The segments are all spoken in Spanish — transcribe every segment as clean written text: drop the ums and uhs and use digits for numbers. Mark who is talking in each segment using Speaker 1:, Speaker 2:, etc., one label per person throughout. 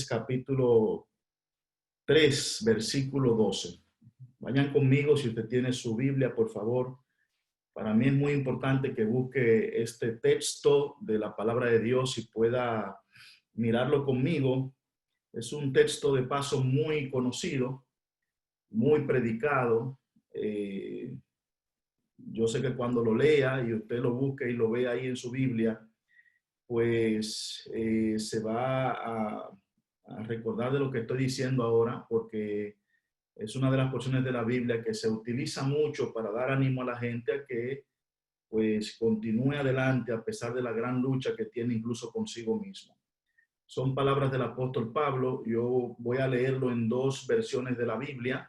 Speaker 1: Capítulo 3, versículo 12. Vayan conmigo si usted tiene su Biblia, por favor. Para mí es muy importante que busque este texto de la palabra de Dios y pueda mirarlo conmigo. Es un texto de paso muy conocido, muy predicado. Yo sé que cuando lo lea y usted lo busque y lo vea ahí en su Biblia, pues se va a recordar de lo que estoy diciendo ahora, porque es una de las porciones de la Biblia que se utiliza mucho para dar ánimo a la gente a que pues continúe adelante a pesar de la gran lucha que tiene incluso consigo mismo. Son palabras del apóstol Pablo. Yo voy a leerlo en dos versiones de la Biblia.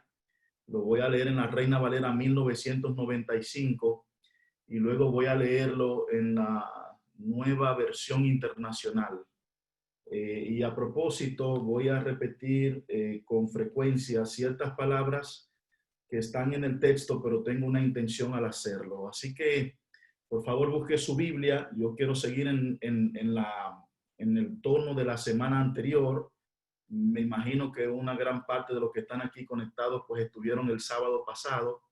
Speaker 1: Lo voy a leer en la Reina Valera 1995 y luego voy a leerlo en la Nueva Versión Internacional. Y a propósito, voy a repetir con frecuencia ciertas palabras que están en el texto, pero tengo una intención al hacerlo. Así que, por favor, busque su Biblia. Yo quiero seguir en el tono de la semana anterior. Me imagino que una gran parte de los que están aquí conectados, pues estuvieron el sábado pasado.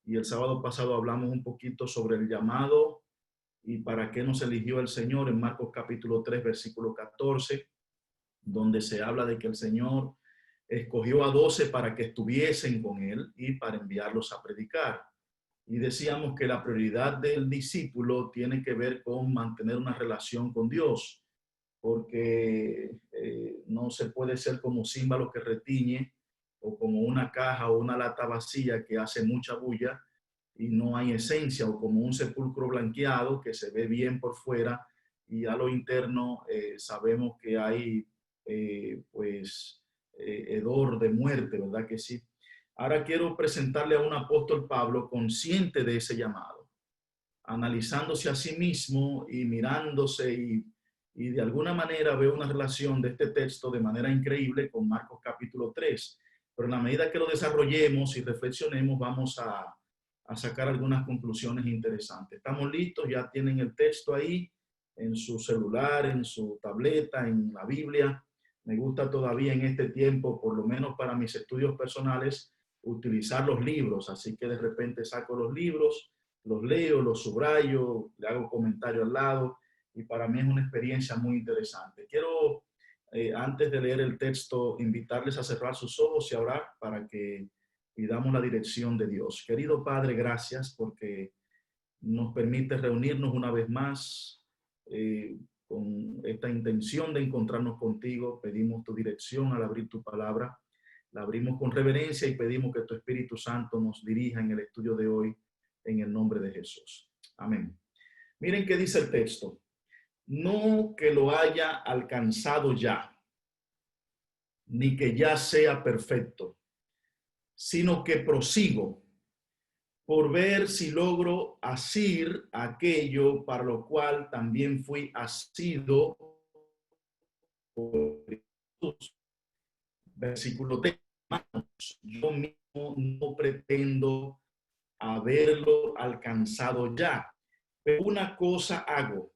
Speaker 1: Y el sábado pasado hablamos un poquito sobre el llamado y para qué nos eligió el Señor en Marcos capítulo 3, versículo 14, donde se habla de que el Señor escogió a 12 para que estuviesen con él y para enviarlos a predicar. Y decíamos que la prioridad del discípulo tiene que ver con mantener una relación con Dios, porque no se puede ser como címbalo que retiñe o como una caja o una lata vacía que hace mucha bulla y no hay esencia, o como un sepulcro blanqueado que se ve bien por fuera y a lo interno sabemos que hay hedor de muerte, ¿verdad que sí? Ahora quiero presentarle a un apóstol Pablo consciente de ese llamado, analizándose a sí mismo y mirándose y de alguna manera veo una relación de este texto de manera increíble con Marcos capítulo 3. Pero en la medida que lo desarrollemos y reflexionemos, vamos a sacar algunas conclusiones interesantes. ¿Estamos listos? Ya tienen el texto ahí en su celular, en su tableta, en la Biblia. Me gusta todavía en este tiempo, por lo menos para mis estudios personales, utilizar los libros. Así que de repente saco los libros, los leo, los subrayo, le hago comentario al lado y para mí es una experiencia muy interesante. Quiero, antes de leer el texto, invitarles a cerrar sus ojos y a orar para que pidamos la dirección de Dios. Querido Padre, gracias porque nos permite reunirnos una vez más con esta intención de encontrarnos contigo. Pedimos tu dirección al abrir tu palabra. La abrimos con reverencia y pedimos que tu Espíritu Santo nos dirija en el estudio de hoy en el nombre de Jesús. Amén. Miren qué dice el texto. No que lo haya alcanzado ya, ni que ya sea perfecto, sino que prosigo por ver si logro asir aquello para lo cual también fui asido por Jesús. Versículo 3. Yo mismo no pretendo haberlo alcanzado ya, pero una cosa hago,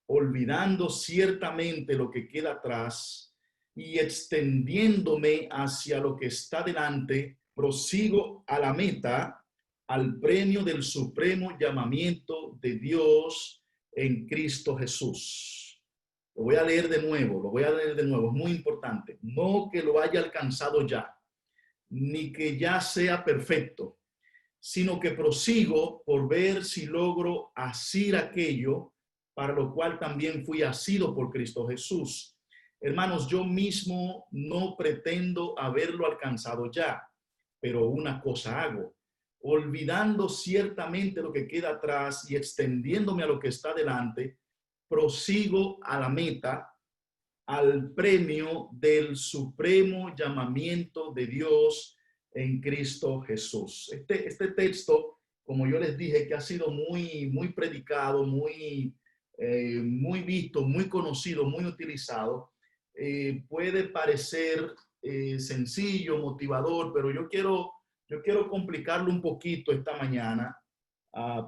Speaker 1: olvidando ciertamente lo que queda atrás y extendiéndome hacia lo que está delante, prosigo a la meta, al premio del supremo llamamiento de Dios en Cristo Jesús. Lo voy a leer de nuevo, es muy importante. No que lo haya alcanzado ya, ni que ya sea perfecto, sino que prosigo por ver si logro asir aquello para lo cual también fui asido por Cristo Jesús. Hermanos, yo mismo no pretendo haberlo alcanzado ya, pero una cosa hago, olvidando ciertamente lo que queda atrás y extendiéndome a lo que está delante, prosigo a la meta, al premio del supremo llamamiento de Dios en Cristo Jesús. Este texto, como yo les dije, que ha sido muy predicado, muy visto, muy conocido, muy utilizado, puede parecer sencillo, motivador, pero yo quiero complicarlo un poquito esta mañana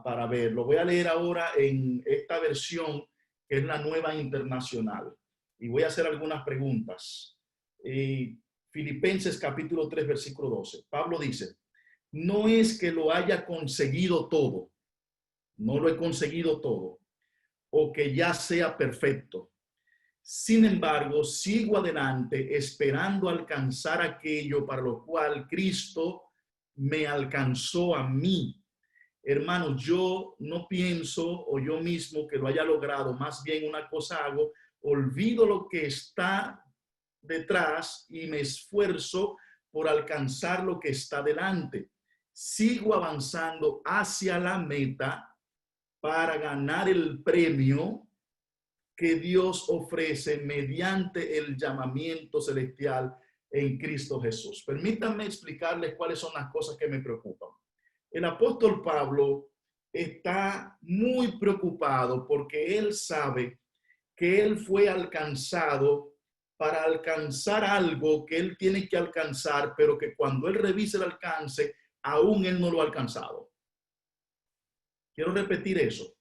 Speaker 1: para verlo. Voy a leer ahora en esta versión que es la Nueva Internacional y voy a hacer algunas preguntas. Filipenses capítulo 3, versículo 12. Pablo dice, no es que lo haya conseguido todo, no lo he conseguido todo, o que ya sea perfecto. Sin embargo, sigo adelante esperando alcanzar aquello para lo cual Cristo me alcanzó a mí. Hermanos, yo no pienso o yo mismo que lo haya logrado, más bien una cosa hago, olvido lo que está detrás y me esfuerzo por alcanzar lo que está delante. Sigo avanzando hacia la meta para ganar el premio que Dios ofrece mediante el llamamiento celestial en Cristo Jesús. Permítanme explicarles cuáles son las cosas que me preocupan. El apóstol Pablo está muy preocupado porque él sabe que él fue alcanzado para alcanzar algo que él tiene que alcanzar, pero que cuando él revise el alcance, aún él no lo ha alcanzado. Quiero repetir eso.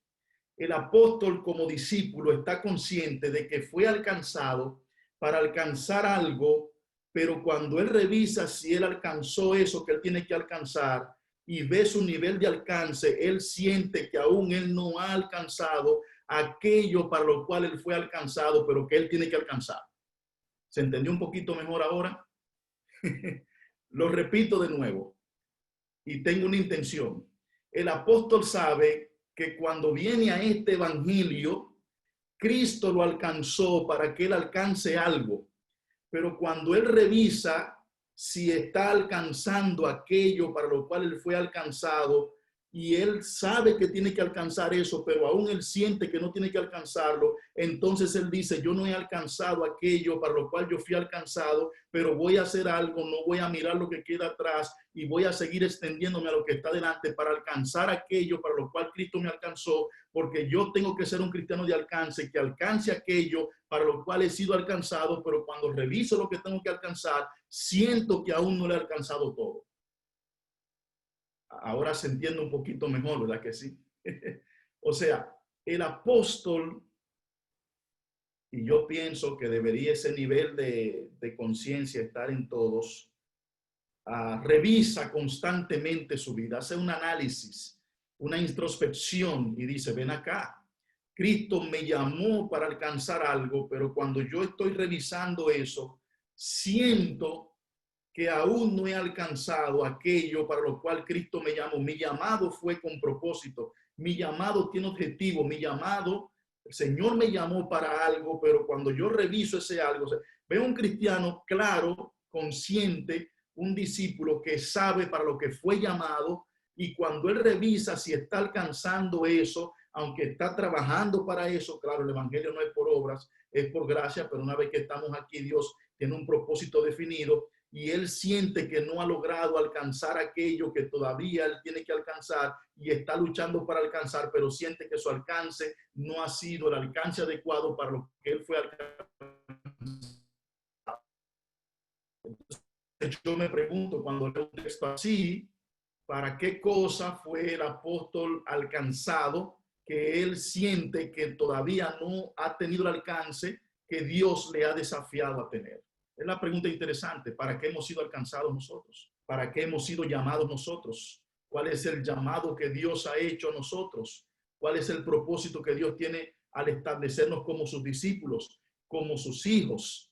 Speaker 1: El apóstol como discípulo está consciente de que fue alcanzado para alcanzar algo, pero cuando él revisa si él alcanzó eso que él tiene que alcanzar y ve su nivel de alcance, él siente que aún él no ha alcanzado aquello para lo cual él fue alcanzado, pero que él tiene que alcanzar. ¿Se entendió un poquito mejor ahora? Lo repito de nuevo y tengo una intención. El apóstol sabe que cuando viene a este evangelio, Cristo lo alcanzó para que él alcance algo. Pero cuando él revisa si está alcanzando aquello para lo cual él fue alcanzado, y él sabe que tiene que alcanzar eso, pero aún él siente que no tiene que alcanzarlo, entonces él dice, yo no he alcanzado aquello para lo cual yo fui alcanzado, pero voy a hacer algo, no voy a mirar lo que queda atrás y voy a seguir extendiéndome a lo que está delante para alcanzar aquello para lo cual Cristo me alcanzó, porque yo tengo que ser un cristiano de alcance, que alcance aquello para lo cual he sido alcanzado, pero cuando reviso lo que tengo que alcanzar, siento que aún no lo he alcanzado todo. Ahora se entiende un poquito mejor, ¿verdad que sí? O sea, el apóstol, y yo pienso que debería ese nivel de conciencia estar en todos, revisa constantemente su vida, hace un análisis, una introspección y dice, ven acá, Cristo me llamó para alcanzar algo, pero cuando yo estoy revisando eso, siento que aún no he alcanzado aquello para lo cual Cristo me llamó. Mi llamado fue con propósito, mi llamado tiene objetivo, mi llamado, el Señor me llamó para algo, pero cuando yo reviso ese algo, veo un cristiano claro, consciente, un discípulo que sabe para lo que fue llamado, y cuando él revisa si está alcanzando eso, aunque está trabajando para eso, claro, el evangelio no es por obras, es por gracia, pero una vez que estamos aquí, Dios tiene un propósito definido, y él siente que no ha logrado alcanzar aquello que todavía él tiene que alcanzar y está luchando para alcanzar, pero siente que su alcance no ha sido el alcance adecuado para lo que él fue alcanzado. Entonces yo me pregunto cuando leo un texto así, ¿para qué cosa fue el apóstol alcanzado que él siente que todavía no ha tenido el alcance que Dios le ha desafiado a tener? Es la pregunta interesante. ¿Para qué hemos sido alcanzados nosotros? ¿Para qué hemos sido llamados nosotros? ¿Cuál es el llamado que Dios ha hecho a nosotros? ¿Cuál es el propósito que Dios tiene al establecernos como sus discípulos, como sus hijos?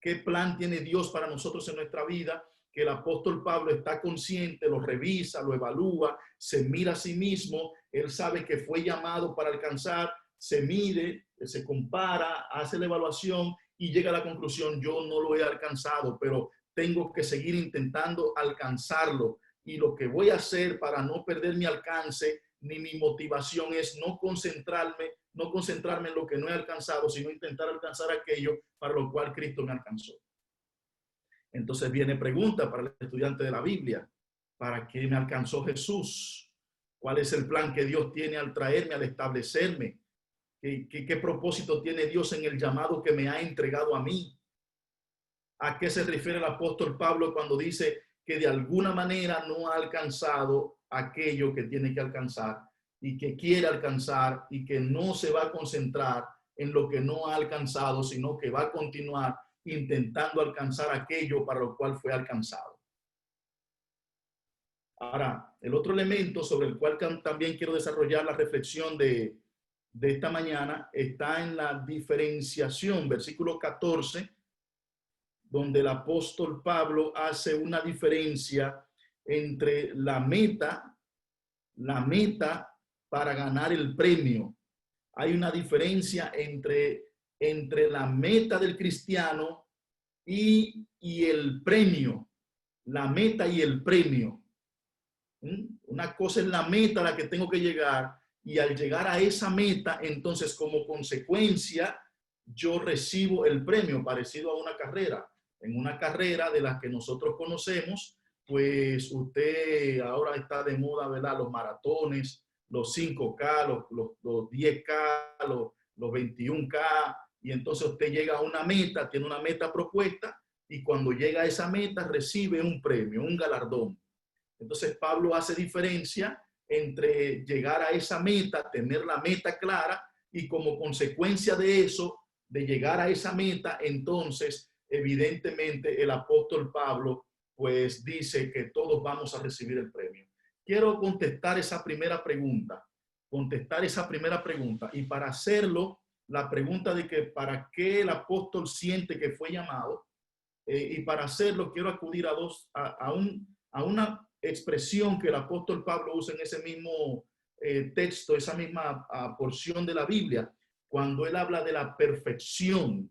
Speaker 1: ¿Qué plan tiene Dios para nosotros en nuestra vida? Que el apóstol Pablo está consciente, lo revisa, lo evalúa, se mira a sí mismo, él sabe que fue llamado para alcanzar, se mide, se compara, hace la evaluación y llega a la conclusión, yo no lo he alcanzado, pero tengo que seguir intentando alcanzarlo. Y lo que voy a hacer para no perder mi alcance, ni mi motivación es no concentrarme en lo que no he alcanzado, sino intentar alcanzar aquello para lo cual Cristo me alcanzó. Entonces viene pregunta para el estudiante de la Biblia, ¿para qué me alcanzó Jesús? ¿Cuál es el plan que Dios tiene al traerme, al establecerme? ¿Qué propósito tiene Dios en el llamado que me ha entregado a mí? ¿A qué se refiere el apóstol Pablo cuando dice que de alguna manera no ha alcanzado aquello que tiene que alcanzar y que quiere alcanzar y que no se va a concentrar en lo que no ha alcanzado, sino que va a continuar intentando alcanzar aquello para lo cual fue alcanzado. Ahora, el otro elemento sobre el cual también quiero desarrollar la reflexión de esta mañana está en la diferenciación, versículo 14, donde el apóstol Pablo hace una diferencia entre la meta para ganar el premio. Hay una diferencia entre la meta del cristiano y el premio, la meta y el premio. Una cosa es la meta a la que tengo que llegar, y al llegar a esa meta, entonces como consecuencia, yo recibo el premio parecido a una carrera. En una carrera de las que nosotros conocemos, pues usted ahora está de moda, ¿verdad? Los maratones, los 5K, los 10K, los 21K, y entonces usted llega a una meta, tiene una meta propuesta, y cuando llega a esa meta recibe un premio, un galardón. Entonces Pablo hace diferencia entre llegar a esa meta, tener la meta clara, y como consecuencia de eso, de llegar a esa meta, entonces evidentemente el apóstol Pablo pues dice que todos vamos a recibir el premio. Quiero contestar esa primera pregunta, y para hacerlo, la pregunta de que para qué el apóstol siente que fue llamado, y para hacerlo quiero acudir a una expresión que el apóstol Pablo usa en ese mismo texto, esa misma porción de la Biblia, cuando él habla de la perfección.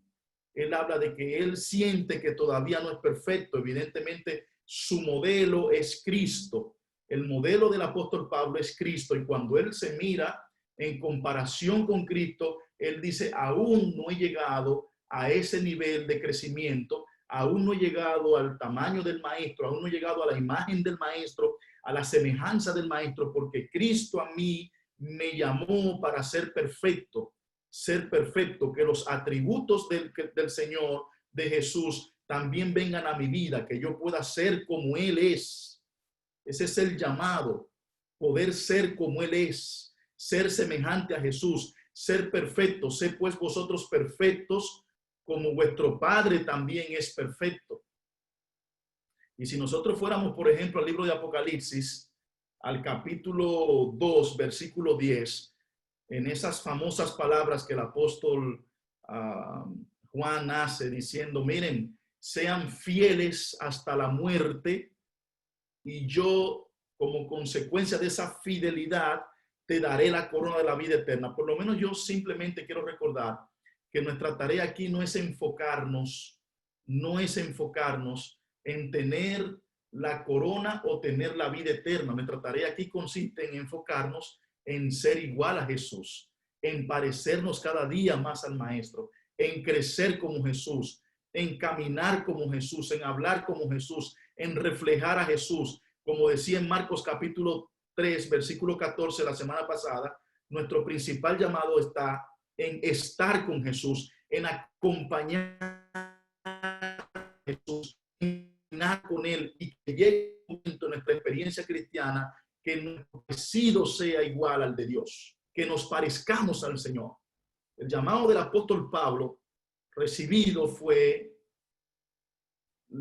Speaker 1: Él habla de que él siente que todavía no es perfecto. Evidentemente, su modelo es Cristo. El modelo del apóstol Pablo es Cristo, y cuando él se mira en comparación con Cristo, él dice, aún no he llegado a ese nivel de crecimiento, aún no he llegado al tamaño del maestro, aún no he llegado a la imagen del maestro, a la semejanza del maestro, porque Cristo a mí me llamó para ser perfecto, que los atributos del Señor, de Jesús, también vengan a mi vida, que yo pueda ser como Él es. Ese es el llamado, poder ser como Él es, ser semejante a Jesús, ser perfecto. Sé pues vosotros perfectos, como vuestro Padre también es perfecto. Y si nosotros fuéramos, por ejemplo, al libro de Apocalipsis, al capítulo 2, versículo 10, en esas famosas palabras que el apóstol Juan hace diciendo, miren, sean fieles hasta la muerte, y yo, como consecuencia de esa fidelidad, te daré la corona de la vida eterna. Por lo menos yo simplemente quiero recordar que nuestra tarea aquí no es enfocarnos en tener la corona o tener la vida eterna. Nuestra tarea aquí consiste en enfocarnos en ser igual a Jesús, en parecernos cada día más al Maestro, en crecer como Jesús, en caminar como Jesús, en hablar como Jesús, en reflejar a Jesús. Como decía en Marcos capítulo 3, versículo 14 la semana pasada, nuestro principal llamado está en estar con Jesús, en acompañar a Jesús, en caminar con Él, y que llegue un momento en nuestra experiencia cristiana que nuestro parecido sea igual al de Dios, que nos parezcamos al Señor. El llamado del apóstol Pablo recibido fue,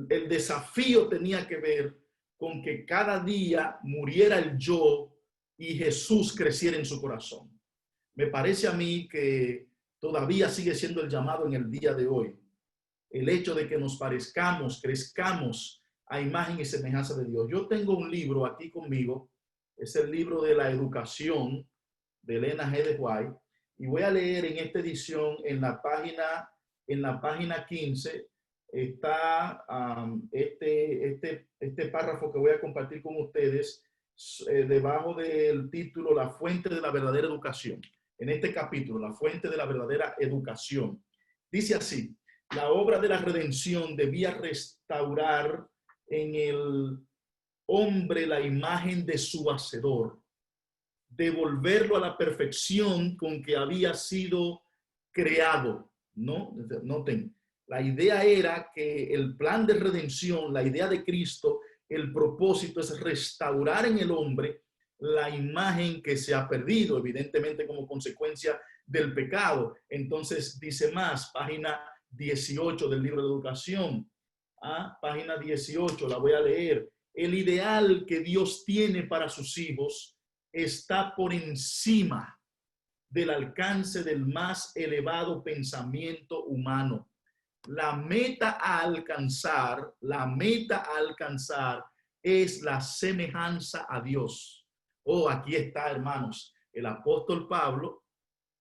Speaker 1: el desafío tenía que ver con que cada día muriera el yo y Jesús creciera en su corazón. Me parece a mí que todavía sigue siendo el llamado en el día de hoy. El hecho de que nos parezcamos, crezcamos a imagen y semejanza de Dios. Yo tengo un libro aquí conmigo, es el libro de la educación de Elena G. de White, y voy a leer en esta edición en la página 15, está este párrafo que voy a compartir con ustedes, debajo del título La fuente de la verdadera educación. En este capítulo, la fuente de la verdadera educación, dice así: la obra de la redención debía restaurar en el hombre la imagen de su hacedor, devolverlo a la perfección con que había sido creado. ¿No? Noten, la idea era que el plan de redención, la idea de Cristo, el propósito es restaurar en el hombre la imagen que se ha perdido, evidentemente como consecuencia del pecado. Entonces dice más, página 18 del libro de educación. Página 18, la voy a leer. El ideal que Dios tiene para sus hijos está por encima del alcance del más elevado pensamiento humano. La meta a alcanzar es la semejanza a Dios. Aquí está, hermanos, el apóstol Pablo,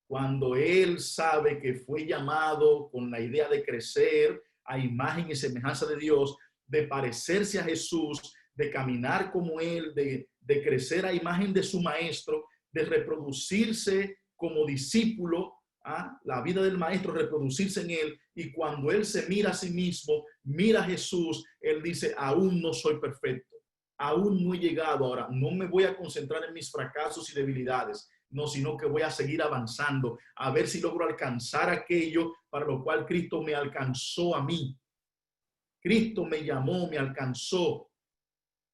Speaker 1: cuando él sabe que fue llamado con la idea de crecer a imagen y semejanza de Dios, de parecerse a Jesús, de caminar como él, de crecer a imagen de su maestro, de reproducirse como discípulo, la vida del maestro, reproducirse en él. Y cuando él se mira a sí mismo, mira a Jesús, él dice, aún no soy perfecto, aún no he llegado. Ahora no me voy a concentrar en mis fracasos y debilidades, no, sino que voy a seguir avanzando, a ver si logro alcanzar aquello para lo cual Cristo me alcanzó a mí. Cristo me llamó, me alcanzó,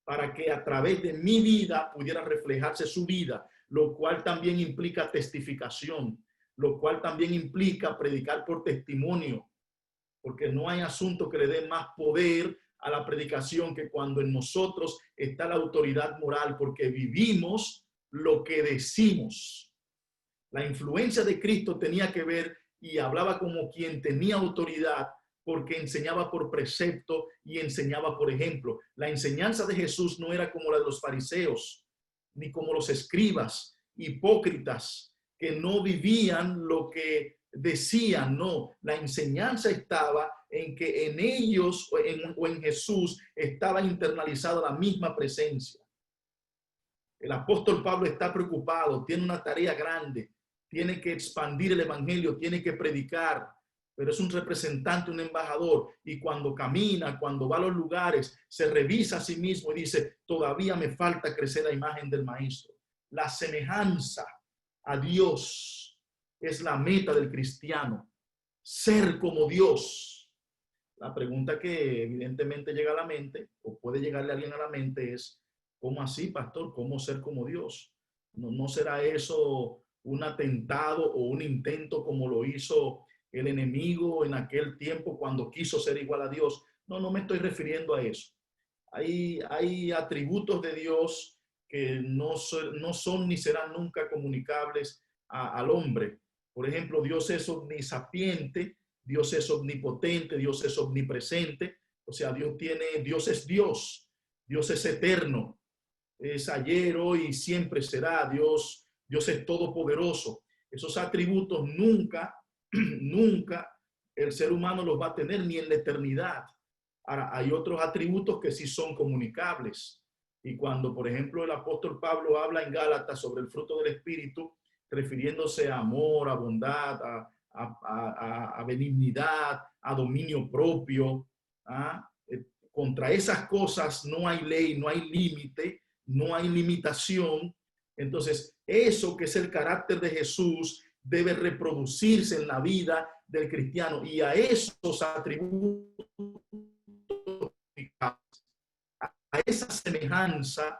Speaker 1: para que a través de mi vida pudiera reflejarse su vida, lo cual también implica testificación, lo cual también implica predicar por testimonio, porque no hay asunto que le dé más poder a la predicación que cuando en nosotros está la autoridad moral, porque vivimos lo que decimos. La influencia de Cristo tenía que ver y hablaba como quien tenía autoridad, porque enseñaba por precepto y enseñaba por ejemplo. La enseñanza de Jesús no era como la de los fariseos, ni como los escribas hipócritas que no vivían lo que decían. No, la enseñanza estaba en que en ellos o en Jesús estaba internalizada la misma presencia. El apóstol Pablo está preocupado, tiene una tarea grande, tiene que expandir el evangelio, tiene que predicar, pero es un representante, un embajador, y cuando camina, cuando va a los lugares, se revisa a sí mismo y dice, todavía me falta crecer la imagen del maestro. La semejanza a Dios es la meta del cristiano, ser como Dios. La pregunta que evidentemente llega a la mente, o puede llegarle a alguien a la mente, es, ¿cómo así, pastor? ¿Cómo ser como Dios? ¿No será eso un atentado o un intento como lo hizo el enemigo en aquel tiempo cuando quiso ser igual a Dios? No me estoy refiriendo a eso. Hay atributos de Dios que no son ni serán nunca comunicables al hombre. Por ejemplo, Dios es omnisapiente, Dios es omnipotente, Dios es omnipresente. O sea, Dios es Dios, Dios es eterno, es ayer, hoy y siempre será. Dios es todopoderoso. Esos atributos nunca el ser humano los va a tener ni en la eternidad. Ahora, hay otros atributos que sí son comunicables. Y cuando, por ejemplo, el apóstol Pablo habla en Gálatas sobre el fruto del Espíritu, refiriéndose a amor, a bondad, a benignidad, a dominio propio, contra esas cosas no hay ley, no hay límite, no hay limitación. Entonces, eso que es el carácter de Jesús debe reproducirse en la vida del cristiano, y a esos atributos, a esa semejanza,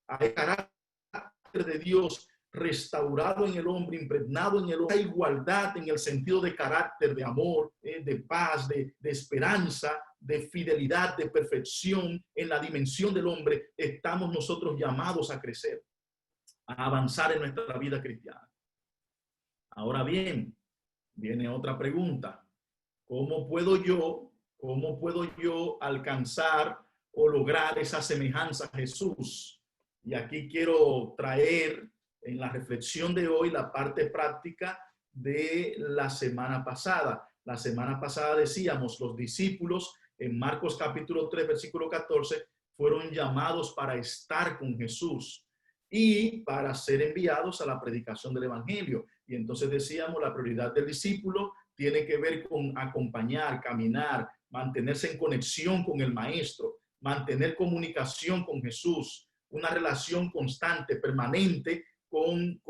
Speaker 1: a el carácter de Dios restaurado en el hombre, impregnado en el hombre, esa igualdad en el sentido de carácter, de amor, de paz, de esperanza, de fidelidad, de perfección en la dimensión del hombre, estamos nosotros llamados a crecer, a avanzar en nuestra vida cristiana. Ahora bien, viene otra pregunta. ¿Cómo puedo yo alcanzar o lograr esa semejanza a Jesús? Y aquí quiero traer en la reflexión de hoy la parte práctica de la semana pasada. La semana pasada decíamos, los discípulos en Marcos capítulo 3, versículo 14, fueron llamados para estar con Jesús y para ser enviados a la predicación del evangelio. Y entonces decíamos, la prioridad del discípulo tiene que ver con acompañar, caminar, mantenerse en conexión con el maestro, mantener comunicación con Jesús, una relación constante, permanente con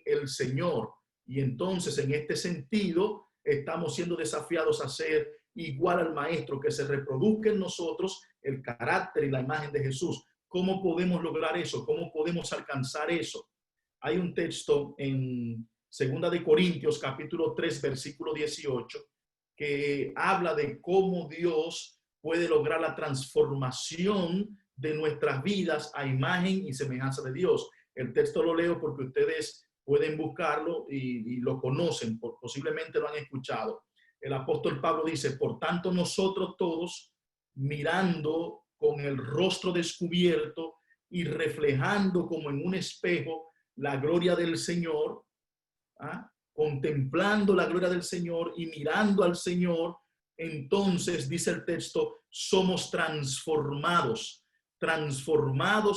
Speaker 1: el Señor. Y entonces, en este sentido, estamos siendo desafiados a ser igual al maestro, que se reproduzca en nosotros el carácter y la imagen de Jesús. ¿Cómo podemos lograr eso? ¿Cómo podemos alcanzar eso? Hay un texto en 2 de Corintios, capítulo 3, versículo 18, que habla de cómo Dios puede lograr la transformación de nuestras vidas a imagen y semejanza de Dios. El texto lo leo porque ustedes pueden buscarlo y lo conocen, posiblemente lo han escuchado. El apóstol Pablo dice: por tanto nosotros todos, mirando con el rostro descubierto y reflejando como en un espejo la gloria del Señor, contemplando la gloria del Señor y mirando al Señor, entonces dice el texto, somos transformados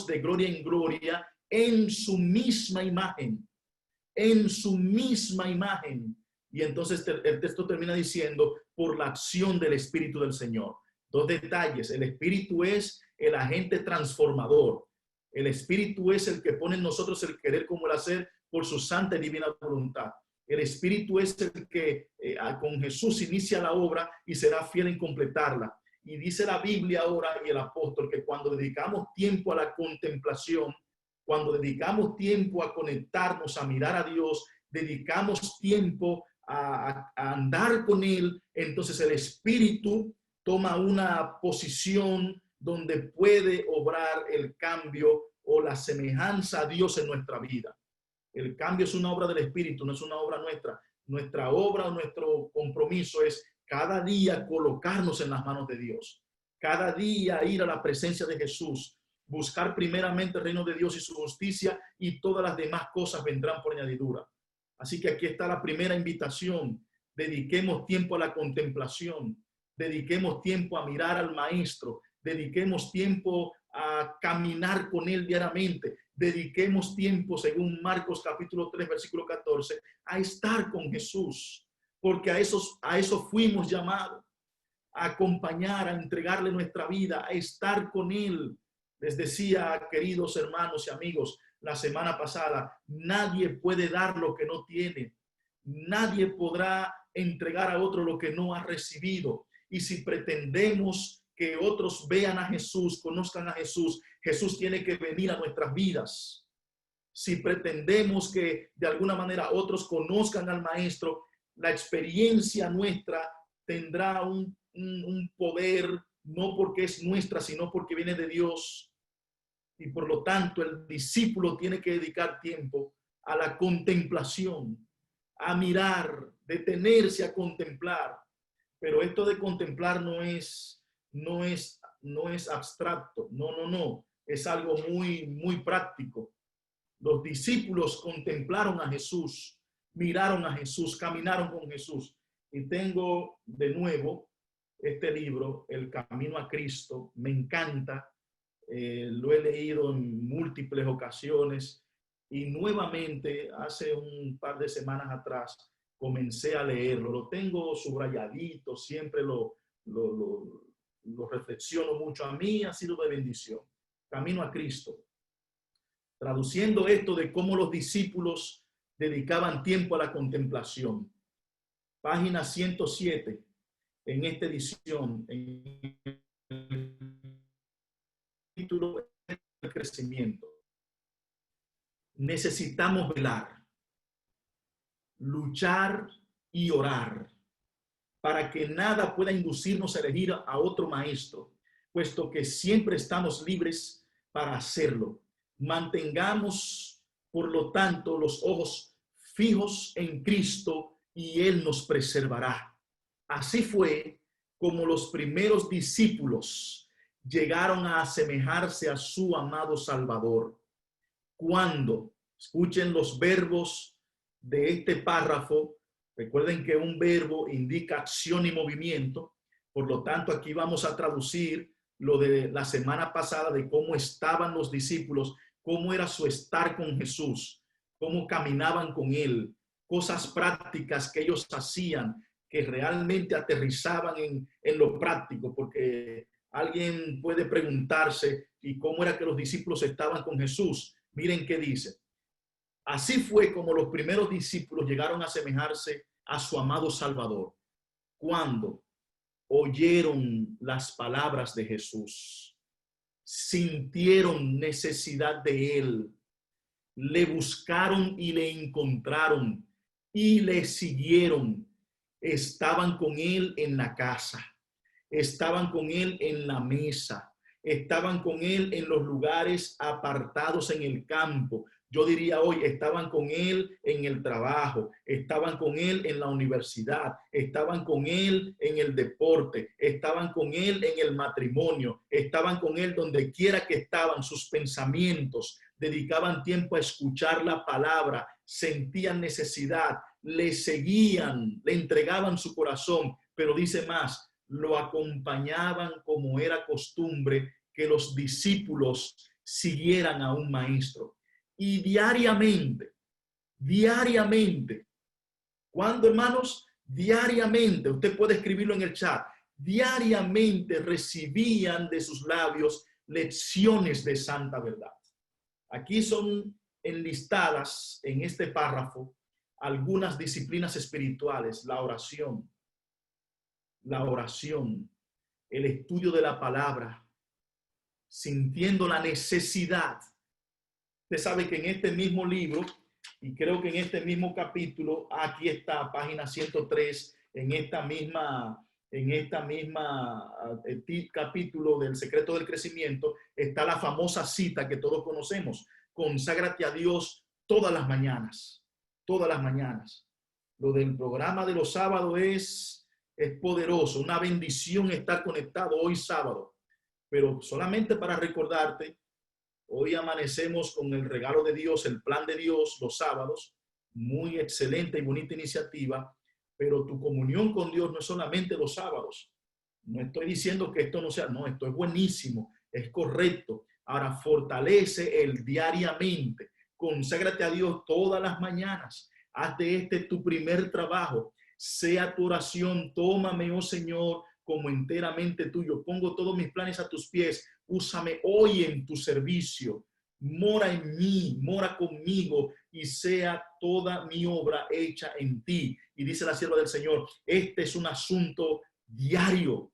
Speaker 1: de gloria en gloria en su misma imagen, en su misma imagen. Y entonces el texto termina diciendo, por la acción del Espíritu del Señor. Dos detalles: el Espíritu es el agente transformador. El Espíritu es el que pone en nosotros el querer como el hacer por su santa y divina voluntad. El Espíritu es el que con Jesús inicia la obra y será fiel en completarla. Y dice la Biblia ahora y el apóstol que cuando dedicamos tiempo a la contemplación, cuando dedicamos tiempo a conectarnos, a mirar a Dios, dedicamos tiempo a andar con Él, entonces el Espíritu toma una posición donde puede obrar el cambio o la semejanza a Dios en nuestra vida. El cambio es una obra del Espíritu, no es una obra nuestra. Nuestra obra o nuestro compromiso es cada día colocarnos en las manos de Dios. Cada día ir a la presencia de Jesús. Buscar primeramente el reino de Dios y su justicia, y todas las demás cosas vendrán por añadidura. Así que aquí está la primera invitación. Dediquemos tiempo a la contemplación. Dediquemos tiempo a mirar al Maestro. Dediquemos tiempo a caminar con Él diariamente. Dediquemos tiempo, según Marcos capítulo 3, versículo 14, a estar con Jesús, porque a eso fuimos llamados, a acompañar, a entregarle nuestra vida, a estar con Él. Les decía, queridos hermanos y amigos, la semana pasada, nadie puede dar lo que no tiene. Nadie podrá entregar a otro lo que no ha recibido. Y si pretendemos que otros vean a Jesús, conozcan a Jesús, Jesús tiene que venir a nuestras vidas. Si pretendemos que de alguna manera otros conozcan al Maestro, la experiencia nuestra tendrá un poder, no porque es nuestra, sino porque viene de Dios. Y por lo tanto, el discípulo tiene que dedicar tiempo a la contemplación, a mirar, detenerse a contemplar. Pero esto de contemplar no es abstracto, no, es algo muy práctico. Los discípulos contemplaron a Jesús, miraron a Jesús, caminaron con Jesús. Y tengo de nuevo este libro, El Camino a Cristo, me encanta, lo he leído en múltiples ocasiones y nuevamente hace un par de semanas atrás comencé a leerlo, lo tengo subrayadito, siempre lo reflexiono mucho. A mí ha sido de bendición. Camino a Cristo. Traduciendo esto de cómo los discípulos dedicaban tiempo a la contemplación. Página 107, en esta edición, en el título del crecimiento. Necesitamos velar, luchar y orar para que nada pueda inducirnos a elegir a otro maestro, puesto que siempre estamos libres para hacerlo. Mantengamos, por lo tanto, los ojos fijos en Cristo y Él nos preservará. Así fue como los primeros discípulos llegaron a asemejarse a su amado Salvador. Cuando, escuchen los verbos de este párrafo, recuerden que un verbo indica acción y movimiento, por lo tanto aquí vamos a traducir lo de la semana pasada de cómo estaban los discípulos, cómo era su estar con Jesús, cómo caminaban con Él, cosas prácticas que ellos hacían, que realmente aterrizaban en lo práctico, porque alguien puede preguntarse, ¿y cómo era que los discípulos estaban con Jesús? Miren qué dice. Así fue como los primeros discípulos llegaron a asemejarse a su amado Salvador, cuando oyeron las palabras de Jesús, sintieron necesidad de Él, le buscaron y le encontraron y le siguieron, estaban con él en la casa, estaban con él en la mesa, estaban con él en los lugares apartados en el campo. Yo diría hoy, estaban con él en el trabajo, estaban con él en la universidad, estaban con él en el deporte, estaban con él en el matrimonio, estaban con él donde quiera que estaban, sus pensamientos, dedicaban tiempo a escuchar la palabra, sentían necesidad, le seguían, le entregaban su corazón, pero dice más, lo acompañaban como era costumbre que los discípulos siguieran a un maestro. Y diariamente, ¿cuándo, hermanos? Diariamente, usted puede escribirlo en el chat, diariamente recibían de sus labios lecciones de santa verdad. Aquí son enlistadas en este párrafo algunas disciplinas espirituales, la oración, el estudio de la palabra, sintiendo la necesidad. Usted sabe que en este mismo libro, y creo que en este mismo capítulo, aquí está, página 103, en esta misma capítulo del secreto del crecimiento, está la famosa cita que todos conocemos: conságrate a Dios todas las mañanas, todas las mañanas. Lo del programa de los sábados es poderoso, una bendición estar conectado hoy sábado, pero solamente para recordarte, hoy amanecemos con el regalo de Dios, el plan de Dios, los sábados, muy excelente y bonita iniciativa, pero tu comunión con Dios no es solamente los sábados. No estoy diciendo que esto no sea, no, esto es buenísimo, es correcto. Ahora fortalece el diariamente, conságrate a Dios todas las mañanas, haz de este tu primer trabajo, sea tu oración, tómame, oh Señor, como enteramente tuyo, pongo todos mis planes a tus pies, úsame hoy en tu servicio, mora en mí, mora conmigo y sea toda mi obra hecha en ti. Y dice la sierva del Señor, este es un asunto diario,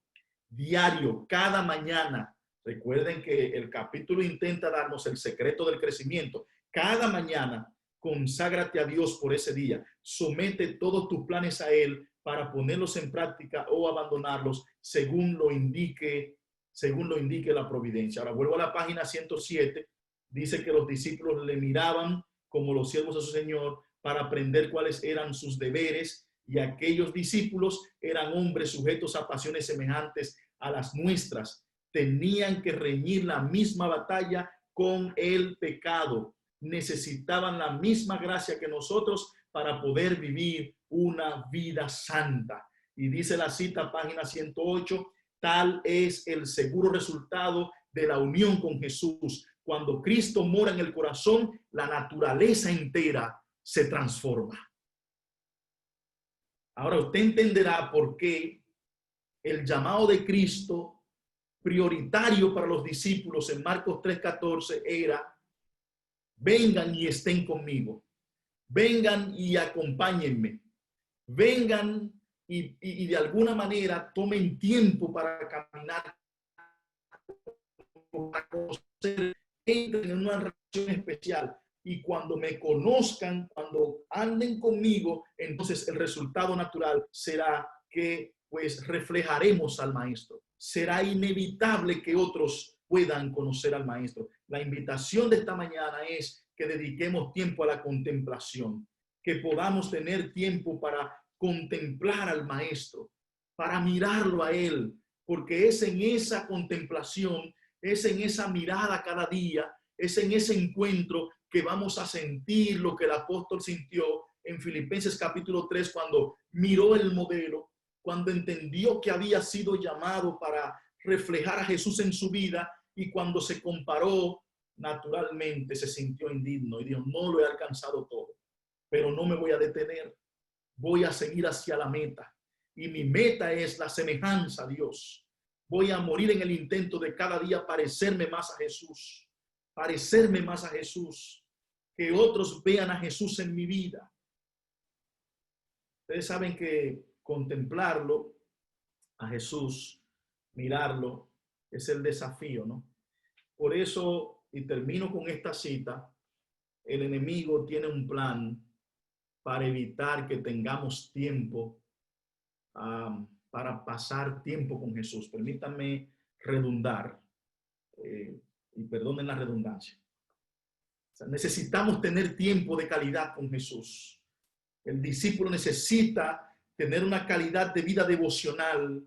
Speaker 1: cada mañana. Recuerden que el capítulo intenta darnos el secreto del crecimiento. Cada mañana conságrate a Dios por ese día, somete todos tus planes a Él para ponerlos en práctica o abandonarlos según lo indique la providencia. Ahora vuelvo a la página 107, dice que los discípulos le miraban como los siervos a su Señor para aprender cuáles eran sus deberes, y aquellos discípulos eran hombres sujetos a pasiones semejantes a las nuestras. Tenían que reñir la misma batalla con el pecado. Necesitaban la misma gracia que nosotros para poder vivir una vida santa. Y dice la cita, página 108, tal es el seguro resultado de la unión con Jesús. Cuando Cristo mora en el corazón, la naturaleza entera se transforma. Ahora usted entenderá por qué el llamado de Cristo prioritario para los discípulos en Marcos 3:14 era: vengan y estén conmigo, vengan y acompáñenme, vengan y de alguna manera tomen tiempo para caminar, para conocer, entren en una relación especial. Y cuando me conozcan, cuando anden conmigo, entonces el resultado natural será que pues reflejaremos al maestro. Será inevitable que otros puedan conocer al maestro. La invitación de esta mañana es que dediquemos tiempo a la contemplación, que podamos tener tiempo para contemplar al maestro, para mirarlo a él, porque es en esa contemplación, es en esa mirada cada día, es en ese encuentro que vamos a sentir lo que el apóstol sintió en Filipenses capítulo 3 cuando miró el modelo, cuando entendió que había sido llamado para reflejar a Jesús en su vida, y cuando se comparó, naturalmente se sintió indigno y dijo: no lo he alcanzado todo, pero no me voy a detener, voy a seguir hacia la meta, y mi meta es la semejanza a Dios. Voy a morir en el intento de cada día parecerme más a Jesús, que otros vean a Jesús en mi vida. Ustedes saben que contemplarlo a Jesús, mirarlo, es el desafío, ¿no? Por eso, y termino con esta cita, el enemigo tiene un plan para evitar que tengamos tiempo para pasar tiempo con Jesús. Permítanme redundar, y perdonen la redundancia. O sea, necesitamos tener tiempo de calidad con Jesús. El discípulo necesita tener una calidad de vida devocional,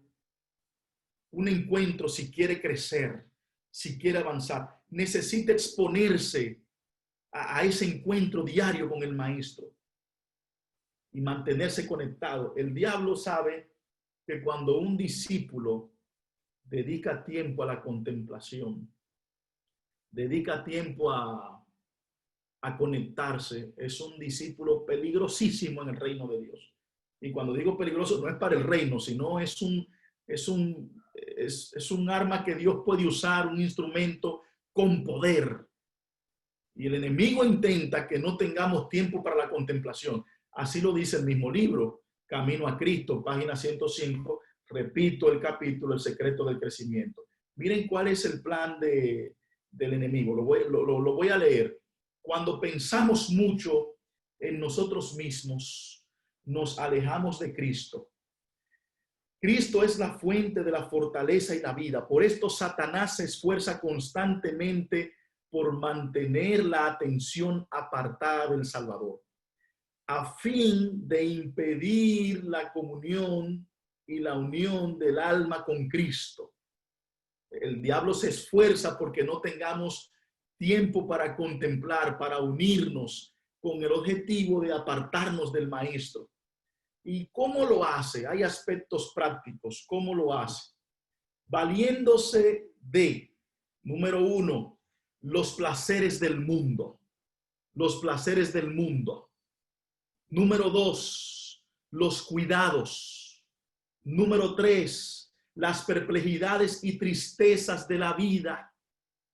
Speaker 1: un encuentro si quiere crecer, si quiere avanzar. Necesita exponerse a ese encuentro diario con el Maestro y mantenerse conectado. El diablo sabe que cuando un discípulo dedica tiempo a la contemplación, dedica tiempo a conectarse, es un discípulo peligrosísimo en el reino de Dios. Y cuando digo peligroso, no es para el reino, sino es un arma que Dios puede usar, un instrumento con poder. Y el enemigo intenta que no tengamos tiempo para la contemplación. Así lo dice el mismo libro, Camino a Cristo, página 105. Repito el capítulo, El secreto del crecimiento. Miren cuál es el plan del enemigo. Lo voy a leer. Cuando pensamos mucho en nosotros mismos, nos alejamos de Cristo. Cristo es la fuente de la fortaleza y la vida. Por esto Satanás se esfuerza constantemente por mantener la atención apartada del Salvador, a fin de impedir la comunión y la unión del alma con Cristo. El diablo se esfuerza porque no tengamos tiempo para contemplar, para unirnos con el objetivo de apartarnos del Maestro. ¿Y cómo lo hace? Hay aspectos prácticos. ¿Cómo lo hace? Valiéndose de, número 1, los placeres del mundo. Los placeres del mundo. Número 2, los cuidados. Número 3, las perplejidades y tristezas de la vida.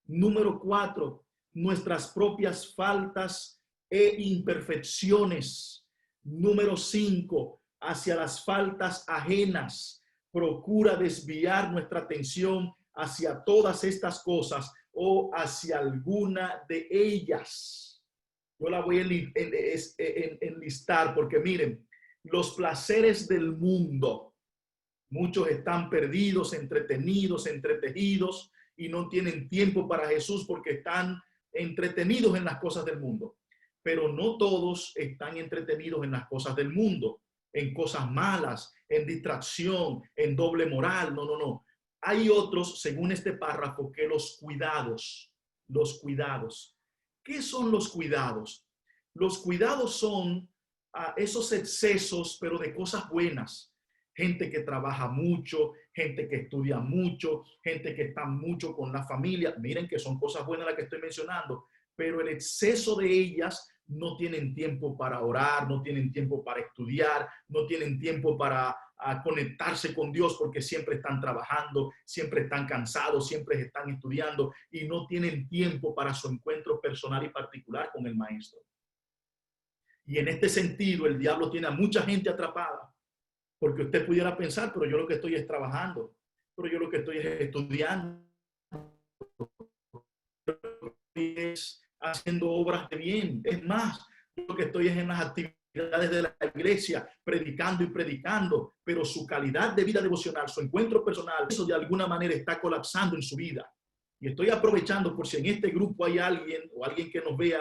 Speaker 1: Número 4, nuestras propias faltas e imperfecciones. Número 5, hacia las faltas ajenas. Procura desviar nuestra atención hacia todas estas cosas o hacia alguna de ellas. Yo la voy a enlistar porque miren, los placeres del mundo, muchos están perdidos, entretenidos, entretejidos y no tienen tiempo para Jesús porque están entretenidos en las cosas del mundo. Pero no todos están entretenidos en las cosas del mundo, en cosas malas, en distracción, en doble moral. No, no, no. Hay otros, según este párrafo, que los cuidados. ¿Qué son los cuidados? Los cuidados son esos excesos, pero de cosas buenas. Gente que trabaja mucho, gente que estudia mucho, gente que está mucho con la familia. Miren que son cosas buenas las que estoy mencionando, pero el exceso de ellas no tienen tiempo para orar, no tienen tiempo para estudiar, no tienen tiempo para conectarse con Dios porque siempre están trabajando, siempre están cansados, siempre están estudiando y no tienen tiempo para su encuentro personal y particular con el Maestro. Y en este sentido, el diablo tiene a mucha gente atrapada, porque usted pudiera pensar, pero yo lo que estoy es trabajando, pero yo lo que estoy es estudiando, es haciendo obras de bien. Es más, lo que estoy es en las actividades de la iglesia, predicando y predicando, pero su calidad de vida devocional, su encuentro personal, eso de alguna manera está colapsando en su vida. Y estoy aprovechando por si en este grupo hay alguien o alguien que nos vea,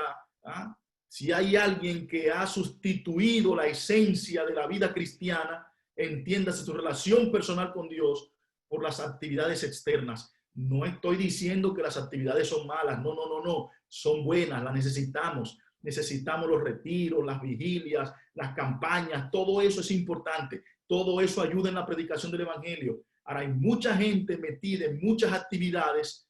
Speaker 1: si hay alguien que ha sustituido la esencia de la vida cristiana, entiéndase su relación personal con Dios por las actividades externas. No estoy diciendo que las actividades son malas, no, no, no, no, son buenas, las necesitamos. Necesitamos los retiros, las vigilias, las campañas, todo eso es importante. Todo eso ayuda en la predicación del evangelio. Ahora hay mucha gente metida en muchas actividades,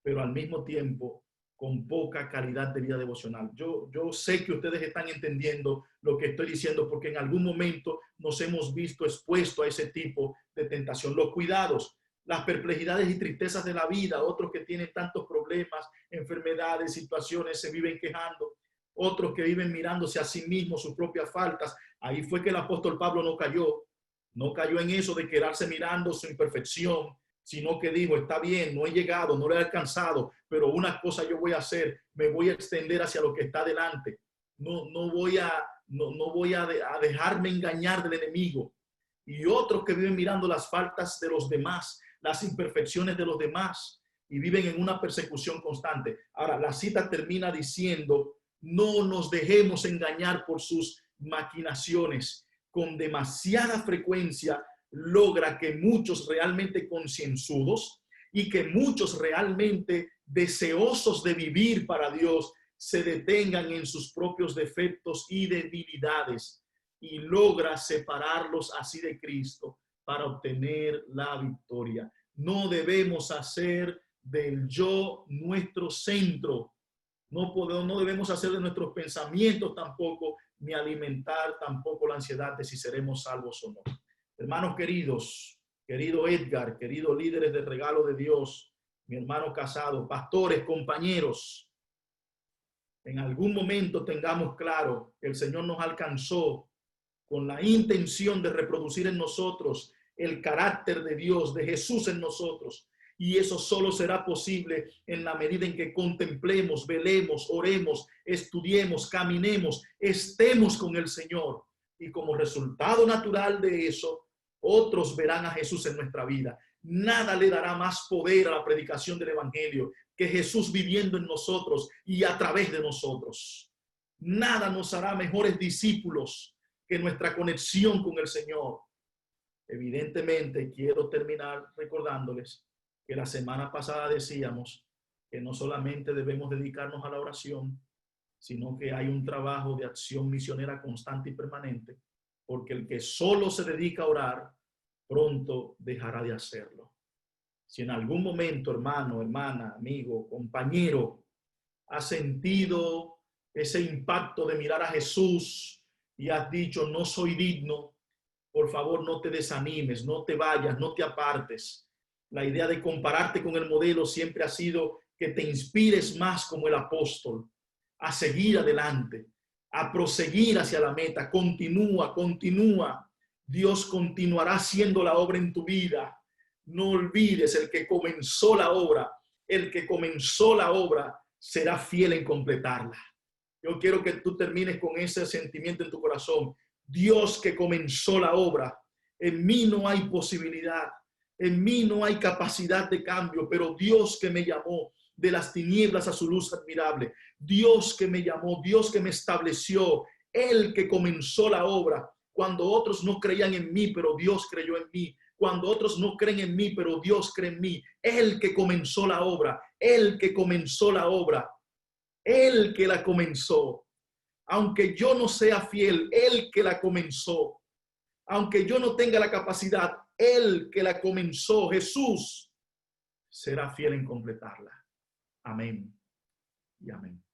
Speaker 1: pero al mismo tiempo con poca calidad de vida devocional. Yo sé que ustedes están entendiendo lo que estoy diciendo porque en algún momento nos hemos visto expuestos a ese tipo de tentación. Los cuidados, las perplejidades y tristezas de la vida, otros que tienen tantos problemas, enfermedades, situaciones, se viven quejando, otros que viven mirándose a sí mismos, sus propias faltas. Ahí fue que el apóstol Pablo no cayó en eso de quedarse mirando su imperfección, sino que dijo, está bien, no he llegado, no lo he alcanzado, pero una cosa yo voy a hacer, me voy a extender hacia lo que está delante. No voy a dejarme engañar del enemigo. y otros que viven mirando las faltas de los demás, las imperfecciones de los demás, y viven en una persecución constante. Ahora, la cita termina diciendo, no nos dejemos engañar por sus maquinaciones. Con demasiada frecuencia logra que muchos realmente concienzudos y que muchos realmente deseosos de vivir para Dios se detengan en sus propios defectos y debilidades, y logra separarlos así de Cristo para obtener la victoria. No debemos hacer del yo nuestro centro. No debemos hacer de nuestros pensamientos tampoco, ni alimentar tampoco la ansiedad de si seremos salvos o no. Hermanos queridos, querido Edgar, queridos líderes del regalo de Dios, mi hermano Casado, pastores, compañeros, en algún momento tengamos claro que el Señor nos alcanzó con la intención de reproducir en nosotros el carácter de Dios, de Jesús en nosotros. Y eso solo será posible en la medida en que contemplemos, velemos, oremos, estudiemos, caminemos, estemos con el Señor. Y como resultado natural de eso, otros verán a Jesús en nuestra vida. Nada le dará más poder a la predicación del Evangelio que Jesús viviendo en nosotros y a través de nosotros. Nada nos hará mejores discípulos que nuestra conexión con el Señor. Evidentemente, quiero terminar recordándoles que la semana pasada decíamos que no solamente debemos dedicarnos a la oración, sino que hay un trabajo de acción misionera constante y permanente, porque el que solo se dedica a orar, pronto dejará de hacerlo. Si en algún momento, hermano, hermana, amigo, compañero, has sentido ese impacto de mirar a Jesús y has dicho, no soy digno, por favor no te desanimes, no te vayas, no te apartes. La idea de compararte con el modelo siempre ha sido que te inspires más como el apóstol, a seguir adelante, a proseguir hacia la meta. Continúa, continúa. Dios continuará haciendo la obra en tu vida. No olvides, el que comenzó la obra, será fiel en completarla. Yo quiero que tú termines con ese sentimiento en tu corazón. Dios que comenzó la obra, en mí no hay posibilidad, en mí no hay capacidad de cambio, pero Dios que me llamó de las tinieblas a su luz admirable, Dios que me llamó, Dios que me estableció, Él que comenzó la obra, cuando otros no creían en mí, pero Dios creyó en mí, cuando otros no creen en mí, pero Dios cree en mí, Él que comenzó la obra, Él que comenzó la obra, Él que la comenzó. Aunque yo no sea fiel, Él que la comenzó. Aunque yo no tenga la capacidad, Él que la comenzó, Jesús, será fiel en completarla. Amén y amén.